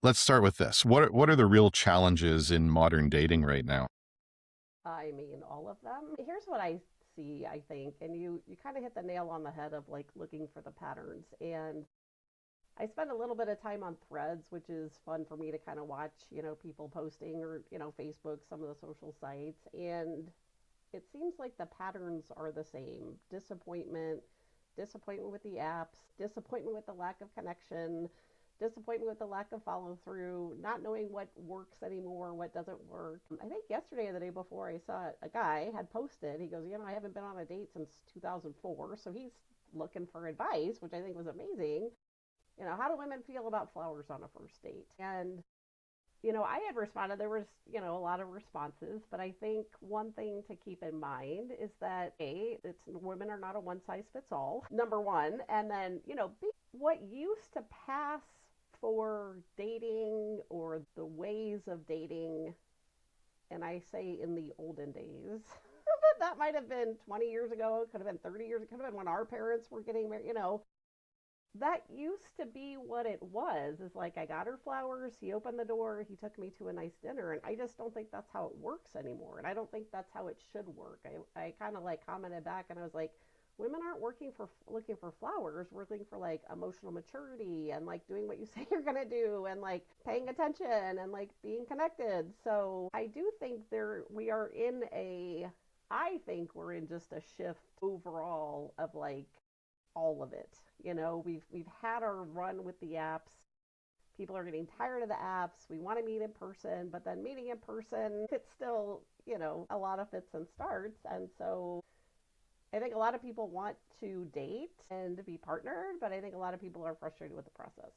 let's start with this. What are the real challenges in modern dating right now? I mean, all of them. Here's what I see, I think, and you kind of hit the nail on the head of like looking for the patterns. And I spend a little bit of time on Threads, which is fun for me to kind of watch, people posting or, Facebook, some of the social sites. And it seems like the patterns are the same. Disappointment with the apps, disappointment with the lack of connection, disappointment with the lack of follow through, not knowing what works anymore, what doesn't work. I think yesterday or the day before, I saw a guy had posted, he goes, I haven't been on a date since 2004. So he's looking for advice, which I think was amazing. How do women feel about flowers on a first date? And I had responded. There was, a lot of responses, but I think one thing to keep in mind is that it's women are not a one size fits all. Number one, and then what used to pass for dating or the ways of dating, and I say in the olden days. That might have been 20 years ago, it could have been 30 years, it could have been when our parents were getting married, that used to be what it was. Is like I got her flowers, he opened the door, he took me to a nice dinner, and I just don't think that's how it works anymore. And I don't think that's how it should work. I kind of like commented back and I was like, women aren't working for looking for flowers, we're looking for like emotional maturity and like doing what you say you're going to do and like paying attention and like being connected. So I do think there we are in a I think we're in just a shift overall of like all of it. We've had our run with the apps. People are getting tired of the apps. We want to meet in person, but then meeting in person, it's still, a lot of fits and starts. And so I think a lot of people want to date and to be partnered, but I think a lot of people are frustrated with the process.